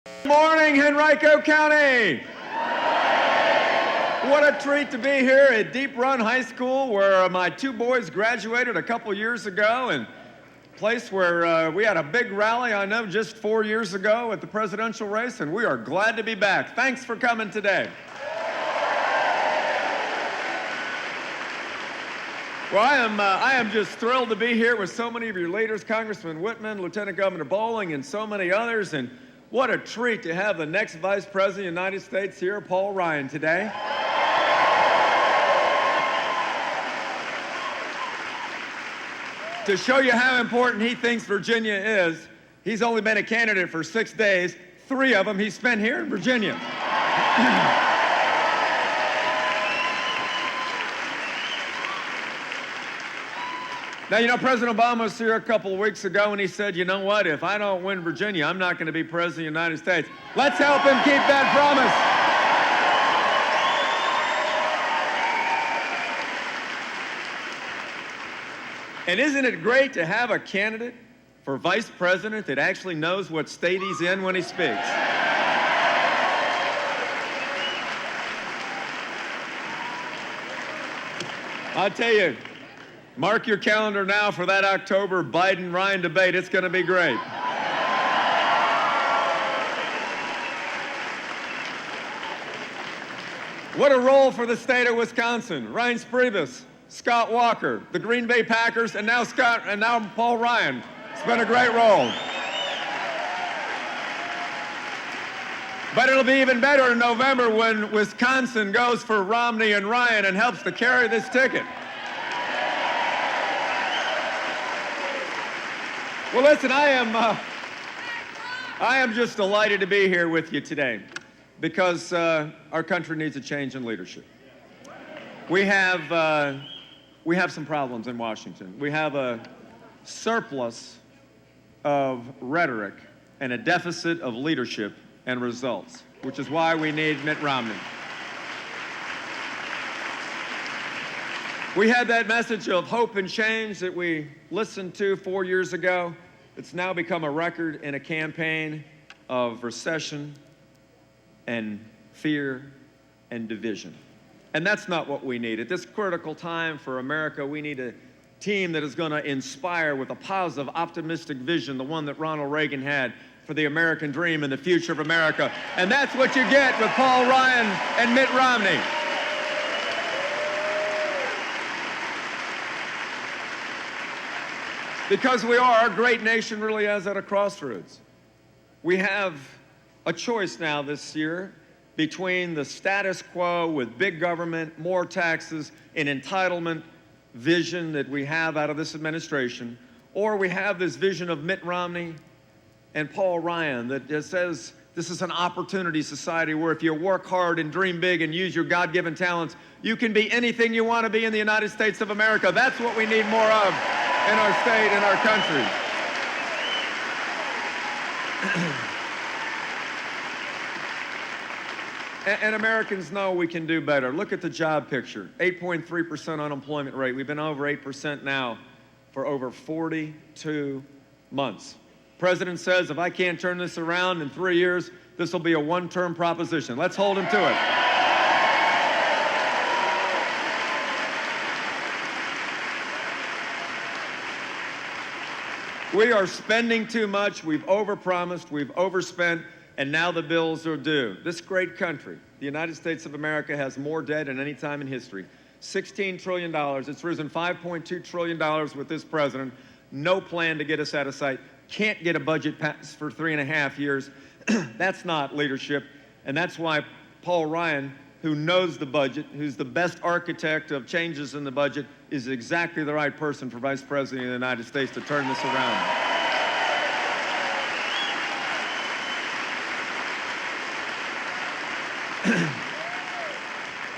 Good morning, Henrico County. What a treat to be here at Deep Run High School, where my two boys graduated a couple years ago, and a place where we had a big rally, I know, just 4 years ago at the presidential race, and we are glad to be back. Thanks for coming today. Well, I am just thrilled to be here with so many of your leaders, Congressman Whitman, Lieutenant Governor Bowling, and so many others, and what a treat to have the next Vice President of the United States here, Paul Ryan, today. To show you how important he thinks Virginia is, he's only been a candidate for 6 days. 3 of them he spent here in Virginia. Now, you know, President Obama was here a couple of weeks ago and he said, you know what, if I don't win Virginia, I'm not going to be President of the United States. Let's help him keep that promise. And isn't it great to have a candidate for vice president that actually knows what state he's in when he speaks? I'll tell you, mark your calendar now for that October Biden-Ryan debate. It's going to be great. What a role for the state of Wisconsin. Reince Priebus, Scott Walker, the Green Bay Packers, and now Paul Ryan. It's been a great role. But it'll be even better in November when Wisconsin goes for Romney and Ryan and helps to carry this ticket. Well, listen, I am just delighted to be here with you today because our country needs a change in leadership. We have some problems in Washington. We have a surplus of rhetoric and a deficit of leadership and results, which is why we need Mitt Romney. We had that message of hope and change that we listened to 4 years ago. It's now become a record in a campaign of recession and fear and division. And that's not what we need. At this critical time for America, we need a team that is going to inspire with a positive, optimistic vision, the one that Ronald Reagan had for the American dream and the future of America. And that's what you get with Paul Ryan and Mitt Romney. Because our great nation really is at a crossroads. We have a choice now this year between the status quo with big government, more taxes, an entitlement vision that we have out of this administration, or we have this vision of Mitt Romney and Paul Ryan that just says this is an opportunity society where if you work hard and dream big and use your God-given talents, you can be anything you want to be in the United States of America. That's what we need more of in our state, in our country. And Americans know we can do better. Look at the job picture, 8.3% unemployment rate. We've been over 8% now for over 42 months. President says, if I can't turn this around in 3 years, this will be a one-term proposition. Let's hold him to it. We are spending too much. We've overpromised, we've overspent, and now the bills are due. This great country, the United States of America, has more debt than any time in history. $16 trillion. It's risen $5.2 trillion with this president. No plan to get us out of sight. Can't get a budget passed for 3.5 years. That's not leadership. And that's why Paul Ryan, who knows the budget, who's the best architect of changes in the budget, is exactly the right person for Vice President of the United States to turn this around.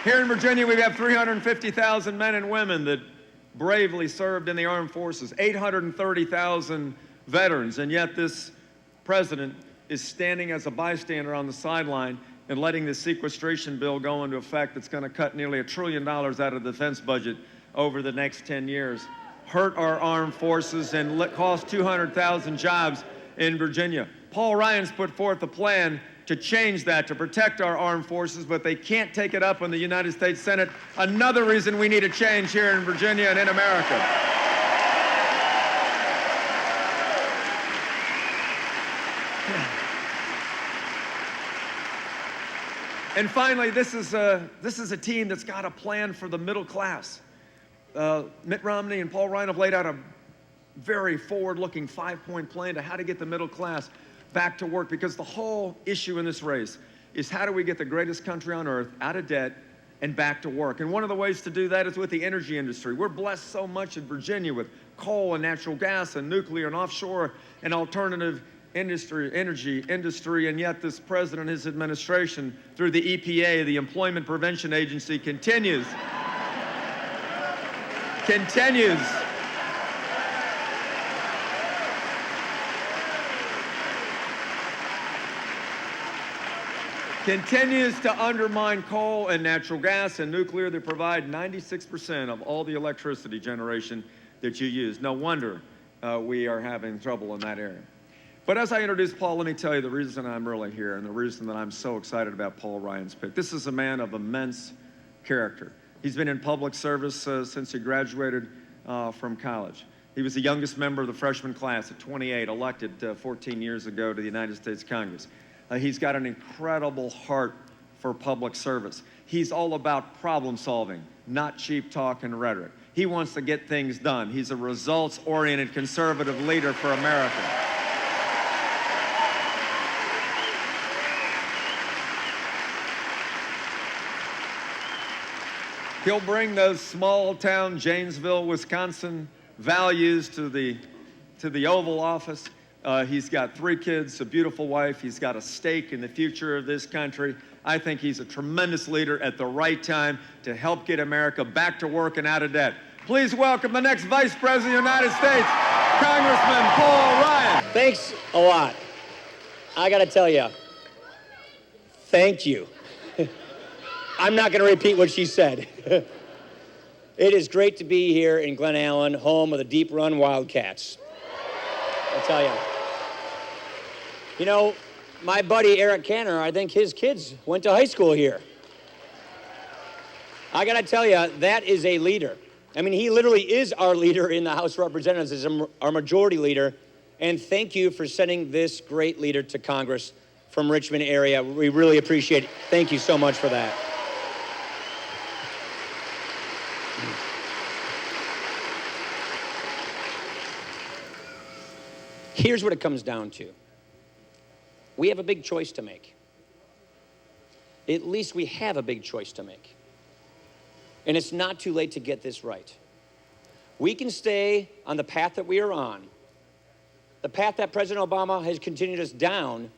Here in Virginia, we have 350,000 men and women that bravely served in the armed forces, 830,000 veterans, and yet this president is standing as a bystander on the sideline and letting this sequestration bill go into effect that's going to cut nearly $1 trillion out of the defense budget over the next 10 years, hurt our armed forces, and cost 200,000 jobs in Virginia. Paul Ryan's put forth a plan to change that, to protect our armed forces, but they can't take it up in the United States Senate. Another reason we need a change here in Virginia and in America. And finally, this is a team that's got a plan for the middle class. Mitt Romney and Paul Ryan have laid out a very forward-looking 5-point plan to how to get the middle class back to work, because the whole issue in this race is how do we get the greatest country on earth out of debt and back to work. And one of the ways to do that is with the energy industry. We're blessed so much in Virginia with coal and natural gas and nuclear and offshore and alternative energy industry, and yet this president and his administration, through the EPA, the Employment Prevention Agency, continues to undermine coal and natural gas and nuclear that provide 96% of all the electricity generation that you use. No wonder we are having trouble in that area. But as I introduce Paul, let me tell you the reason I'm really here and the reason that I'm so excited about Paul Ryan's pick. This is a man of immense character. He's been in public service since he graduated from college. He was the youngest member of the freshman class at 28, elected 14 years ago to the United States Congress. He's got an incredible heart for public service. He's all about problem solving, not cheap talk and rhetoric. He wants to get things done. He's a results-oriented conservative leader for America. He'll bring those small-town Janesville, Wisconsin values to the Oval Office. He's got 3 kids, a beautiful wife. He's got a stake in the future of this country. I think he's a tremendous leader at the right time to help get America back to work and out of debt. Please welcome the next Vice President of the United States, Congressman Paul Ryan. Thanks a lot. I got to tell you, thank you. I'm not going to repeat what she said. It is great to be here in Glen Allen, home of the Deep Run Wildcats. I'll tell you. You know, my buddy Eric Cantor, I think his kids went to high school here. I got to tell you, that is a leader. I mean, he literally is our leader in the House of Representatives, is our majority leader. And thank you for sending this great leader to Congress from Richmond area. We really appreciate it. Thank you so much for that. Here's what it comes down to. We have a big choice to make. At least we have a big choice to make. And it's not too late to get this right. We can stay on the path that we are on, the path that President Obama has continued us down,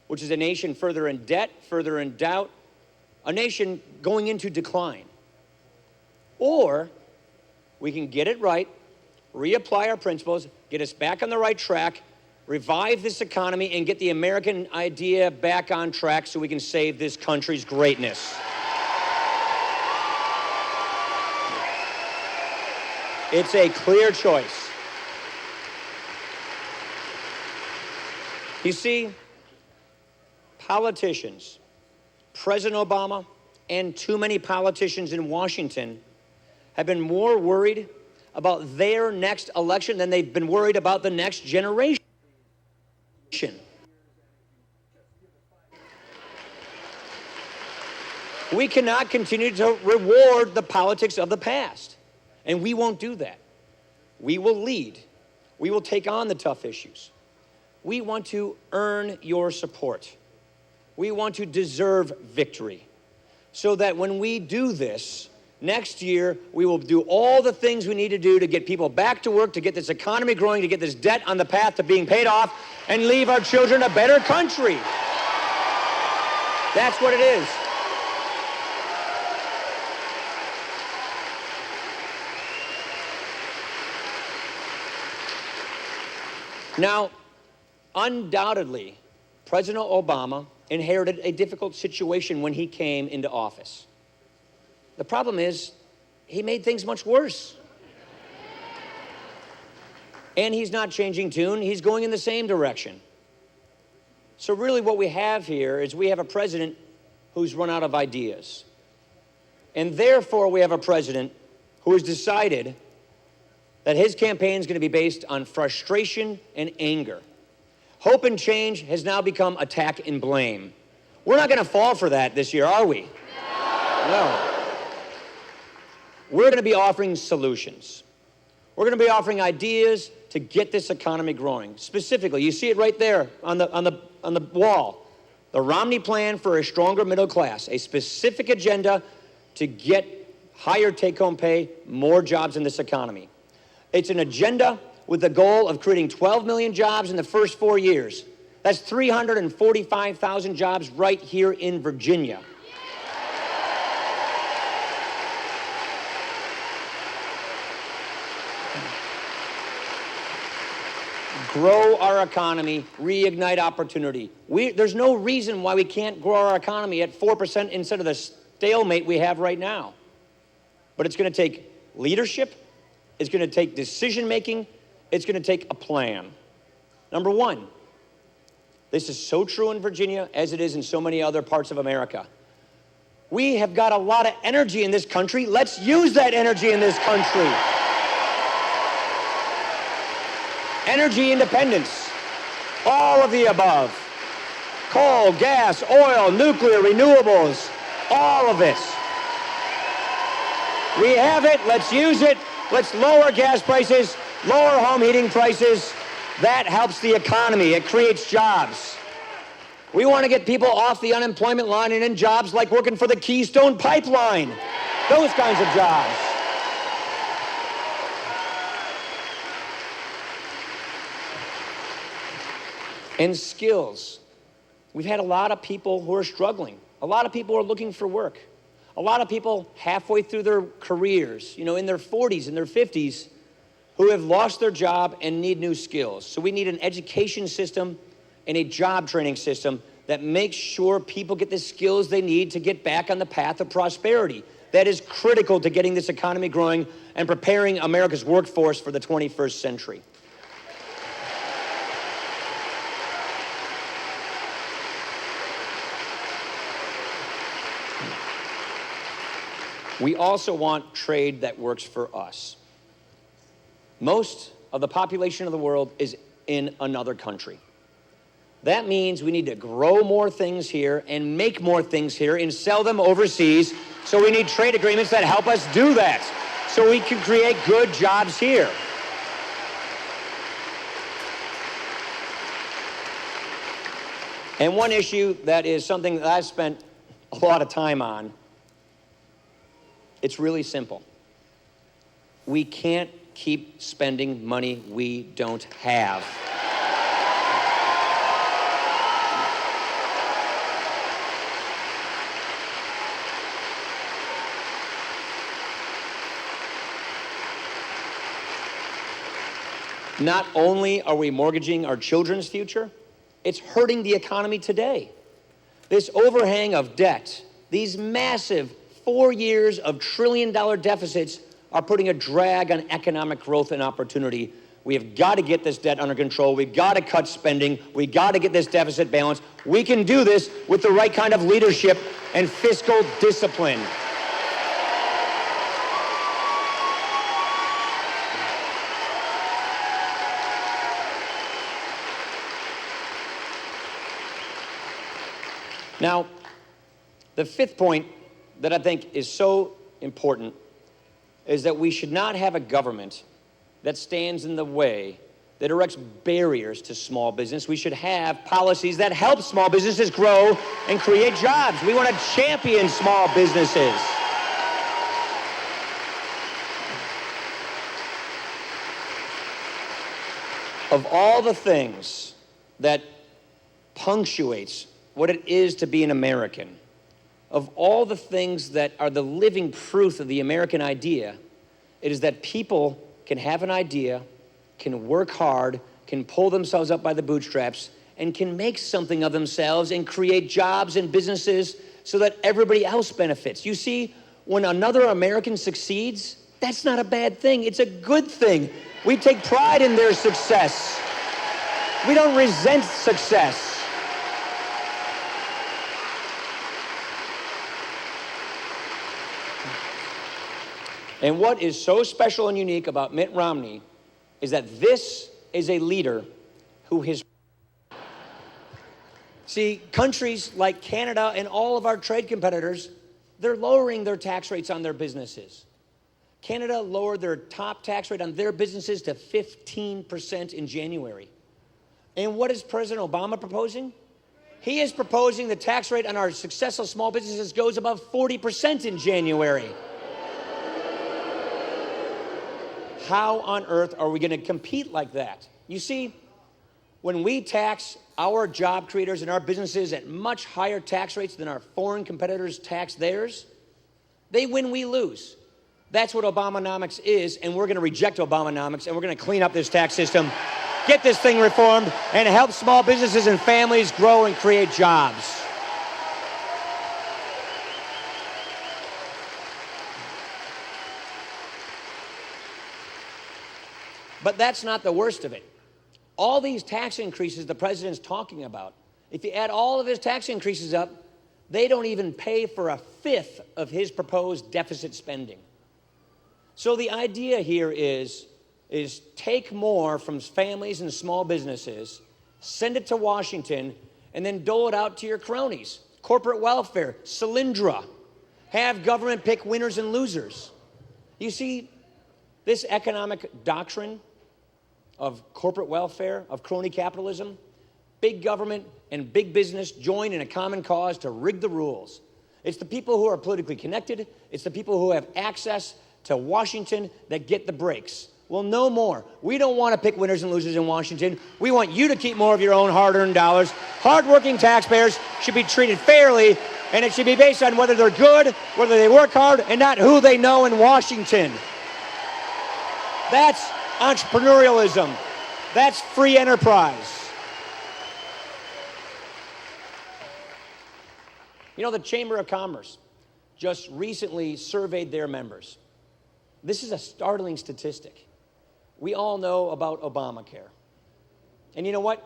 which is a nation further in debt, further in doubt, a nation going into decline. Or we can get it right, reapply our principles, get us back on the right track, revive this economy, and get the American idea back on track so we can save this country's greatness. It's a clear choice. You see, politicians, President Obama, and too many politicians in Washington have been more worried about their next election than they've been worried about the next generation. We cannot continue to reward the politics of the past, and we won't do that. We will lead. We will take on the tough issues. We want to earn your support. We want to deserve victory, so that when we do this, next year, we will do all the things we need to do to get people back to work, to get this economy growing, to get this debt on the path to being paid off, and leave our children a better country. That's what it is. Now, undoubtedly, President Obama inherited a difficult situation when he came into office. The problem is, he made things much worse. And he's not changing tune, he's going in the same direction. So really what we have here is we have a president who's run out of ideas. And therefore we have a president who has decided that his campaign is going to be based on frustration and anger. Hope and change has now become attack and blame. We're not going to fall for that this year, are we? No. We're going to be offering solutions. We're going to be offering ideas to get this economy growing. Specifically, you see it right there on the wall. The Romney Plan for a Stronger Middle Class, a specific agenda to get higher take-home pay, more jobs in this economy. It's an agenda with the goal of creating 12 million jobs in the first 4 years. That's 345,000 jobs right here in Virginia. Grow our economy, reignite opportunity. There's no reason why we can't grow our economy at 4% instead of the stalemate we have right now. But it's going to take leadership, it's going to take decision-making, it's going to take a plan. Number one, this is so true in Virginia as it is in so many other parts of America. We have got a lot of energy in this country. Let's use that energy in this country. Energy independence, all of the above. Coal, gas, oil, nuclear, renewables, all of it. We have it, let's use it. Let's lower gas prices, lower home heating prices. That helps the economy, it creates jobs. We want to get people off the unemployment line and in jobs like working for the Keystone Pipeline. Those kinds of jobs. And skills. We've had a lot of people who are struggling. A lot of people are looking for work. A lot of people halfway through their careers, in their 40s and their 50s, who have lost their job and need new skills. So we need an education system and a job training system that makes sure people get the skills they need to get back on the path of prosperity. That is critical to getting this economy growing and preparing America's workforce for the 21st century. We also want trade that works for us. Most of the population of the world is in another country. That means we need to grow more things here and make more things here and sell them overseas. So we need trade agreements that help us do that, so we can create good jobs here. And one issue that is something that I've spent a lot of time on, it's really simple. We can't keep spending money we don't have. Not only are we mortgaging our children's future, it's hurting the economy today. This overhang of debt, these massive 4 years of trillion-dollar deficits are putting a drag on economic growth and opportunity. We have got to get this debt under control. We've got to cut spending. We've got to get this deficit balanced. We can do this with the right kind of leadership and fiscal discipline. Now, the fifth point that I think is so important is that we should not have a government that stands in the way, that erects barriers to small business. We should have policies that help small businesses grow and create jobs. We want to champion small businesses. Of all the things that punctuates what it is to be an American, of all the things that are the living proof of the American idea, it is that people can have an idea, can work hard, can pull themselves up by the bootstraps, and can make something of themselves and create jobs and businesses so that everybody else benefits. You see, when another American succeeds, that's not a bad thing. It's a good thing. We take pride in their success. We don't resent success. And what is so special and unique about Mitt Romney is that this is a leader who has... See, countries like Canada and all of our trade competitors, they're lowering their tax rates on their businesses. Canada lowered their top tax rate on their businesses to 15% in January. And what is President Obama proposing? He is proposing the tax rate on our successful small businesses goes above 40% in January. How on earth are we going to compete like that? You see, when we tax our job creators and our businesses at much higher tax rates than our foreign competitors tax theirs, they win, we lose. That's what Obamonomics is, and we're going to reject Obamonomics, and we're going to clean up this tax system, get this thing reformed, and help small businesses and families grow and create jobs. But that's not the worst of it. All these tax increases the president's talking about, if you add all of his tax increases up, they don't even pay for a fifth of his proposed deficit spending. So the idea here is take more from families and small businesses, send it to Washington, and then dole it out to your cronies. Corporate welfare, Solyndra. Have government pick winners and losers. You see, this economic doctrine of corporate welfare, of crony capitalism, big government and big business join in a common cause to rig the rules. It's the people who are politically connected, it's the people who have access to Washington that get the breaks. Well, no more. We don't want to pick winners and losers in Washington. We want you to keep more of your own hard-earned dollars. Hard-working taxpayers should be treated fairly, and it should be based on whether they're good, whether they work hard, and not who they know in Washington. That's entrepreneurialism. That's free enterprise. You know, the Chamber of Commerce just recently surveyed their members. This is a startling statistic. We all know about Obamacare. And you know what?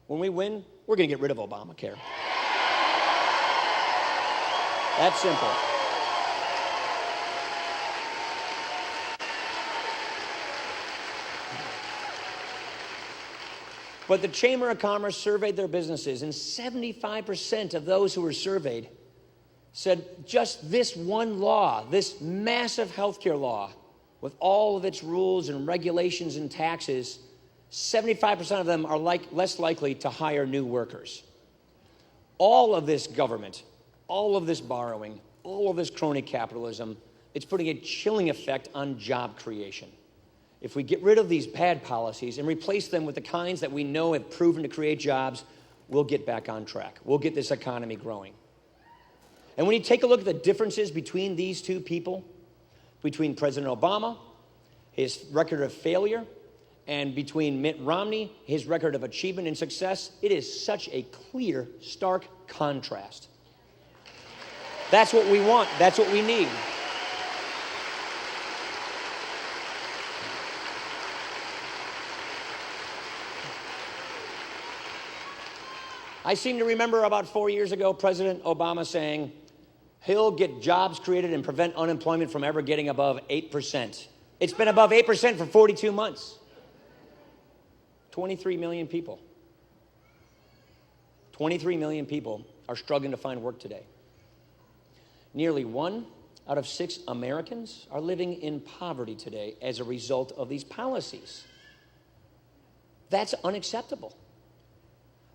When we win, we're going to get rid of Obamacare. That's simple. But the Chamber of Commerce surveyed their businesses, and 75% of those who were surveyed said just this one law, this massive healthcare law, with all of its rules and regulations and taxes, 75% of them are less likely to hire new workers. All of this government, all of this borrowing, all of this crony capitalism, it's putting a chilling effect on job creation. If we get rid of these bad policies and replace them with the kinds that we know have proven to create jobs, we'll get back on track. We'll get this economy growing. And when you take a look at the differences between these two people, between President Obama, his record of failure, and between Mitt Romney, his record of achievement and success, it is such a clear, stark contrast. That's what we want. That's what we need. I seem to remember about 4 years ago, President Obama saying he'll get jobs created and prevent unemployment from ever getting above 8%. It's been above 8% for 42 months. 23 million people. 23 million people are struggling to find work today. Nearly 1 out of 6 Americans are living in poverty today as a result of these policies. That's unacceptable.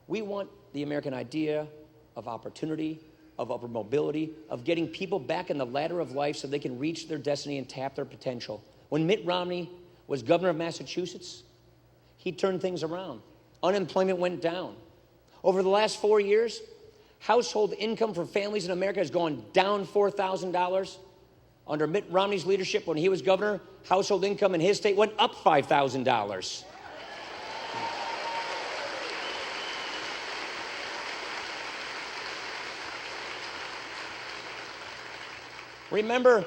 We want the American idea of opportunity, of upward mobility, of getting people back in the ladder of life so they can reach their destiny and tap their potential. When Mitt Romney was governor of Massachusetts, he turned things around. Unemployment went down. Over the last 4 years, household income for families in America has gone down $4,000. Under Mitt Romney's leadership, when he was governor, household income in his state went up $5,000. Remember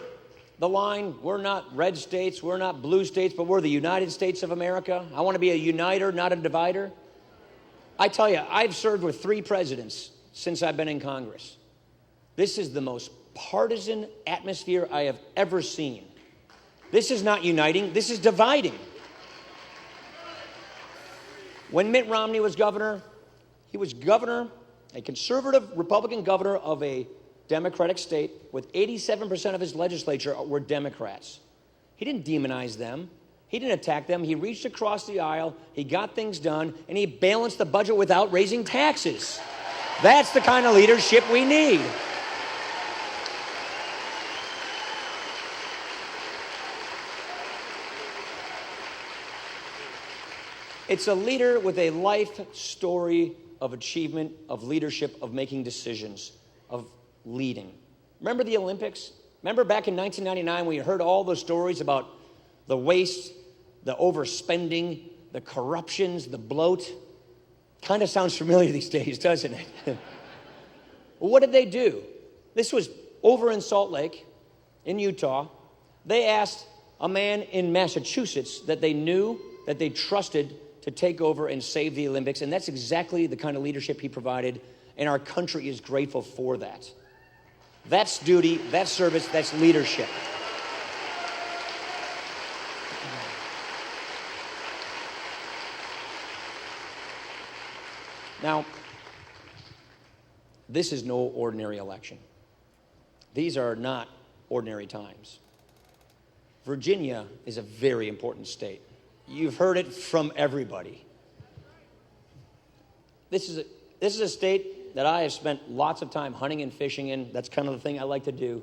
the line, we're not red states, we're not blue states, but we're the United States of America. I want to be a uniter, not a divider. I tell you, I've served with 3 presidents since I've been in Congress. This is the most partisan atmosphere I have ever seen. This is not uniting, this is dividing. When Mitt Romney was governor, he was governor, a conservative Republican governor of a Democratic state with 87% of his legislature were Democrats. He didn't demonize them. He didn't attack them. He reached across the aisle, he got things done, and he balanced the budget without raising taxes. That's the kind of leadership we need. It's a leader with a life story of achievement, of leadership, of making decisions, of leading. Remember the Olympics? Remember back in 1999 when you heard all those stories about the waste, the overspending, the corruptions, the bloat? Kind of sounds familiar these days, doesn't it? Well, what did they do? This was over in Salt Lake, in Utah. They asked a man in Massachusetts that they knew, that they trusted to take over and save the Olympics, and that's exactly the kind of leadership he provided, and our country is grateful for that. That's duty, that's service, that's leadership. Now, this is no ordinary election. These are not ordinary times. Virginia is a very important state. You've heard it from everybody. This is a state that I have spent lots of time hunting and fishing in. That's kind of the thing I like to do.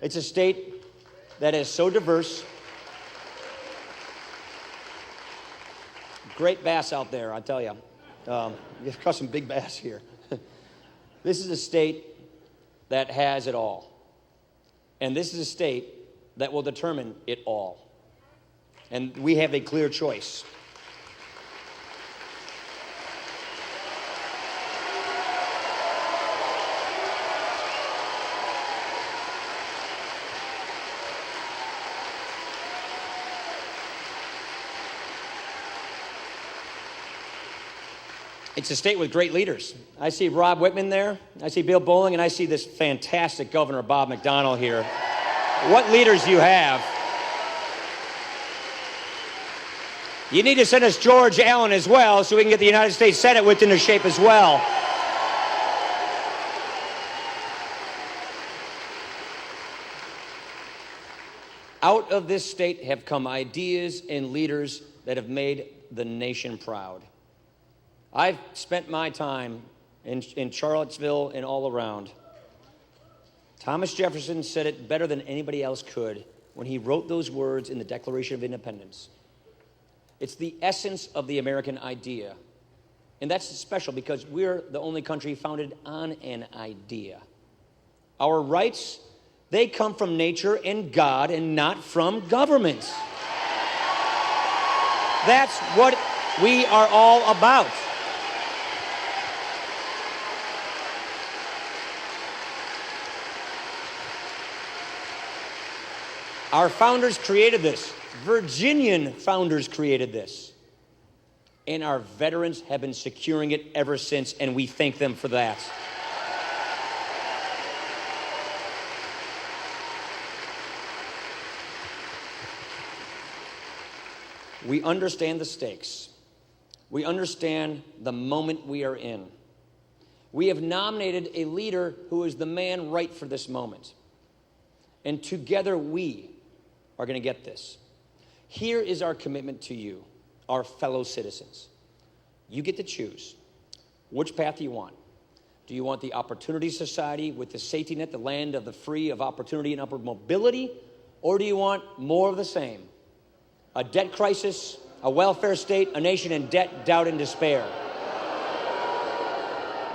It's a state that is so diverse. Great bass out there, I tell you. You've caught some big bass here. This is a state that has it all. And this is a state that will determine it all. And we have a clear choice. It's a state with great leaders. I see Rob Whitman there. I see Bill Bolling, and I see this fantastic Governor Bob McDonnell here. What leaders you have. You need to send us George Allen as well so we can get the United States Senate whipped into shape as well. Out of this state have come ideas and leaders that have made the nation proud. I've spent my time in Charlottesville and all around. Thomas Jefferson said it better than anybody else could when he wrote those words in the Declaration of Independence. It's the essence of the American idea. And that's special because we're the only country founded on an idea. Our rights, they come from nature and God and not from government. That's what we are all about. Our founders created this. Virginian founders created this. And our veterans have been securing it ever since, and we thank them for that. We understand the stakes. We understand the moment we are in. We have nominated a leader who is the man right for this moment. And together we are going to get this. Here is our commitment to you, our fellow citizens. You get to choose. Which path do you want? Do you want the opportunity society with the safety net, the land of the free, of opportunity and upward mobility? Or do you want more of the same? A debt crisis, a welfare state, a nation in debt, doubt, and despair.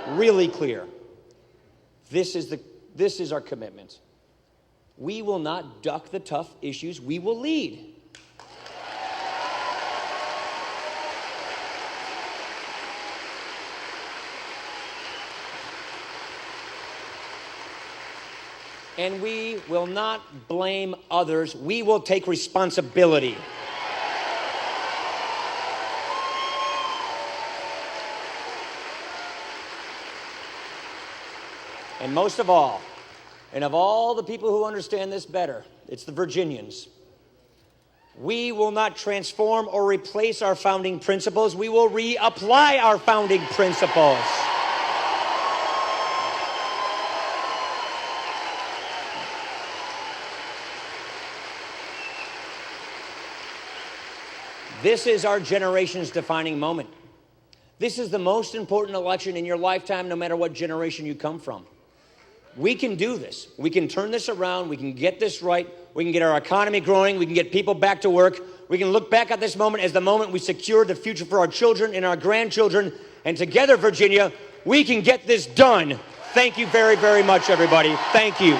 Really clear. This is our commitment. We will not duck the tough issues. We will lead. And we will not blame others. We will take responsibility. And most of all, and of all the people who understand this better, it's the Virginians. We will not transform or replace our founding principles. We will reapply our founding principles. This is our generation's defining moment. This is the most important election in your lifetime, no matter what generation you come from. We can do this. We can turn this around. We can get this right. We can get our economy growing. We can get people back to work. We can look back at this moment as the moment we secure the future for our children and our grandchildren. And together, Virginia, we can get this done. Thank you very, very much, everybody. Thank you.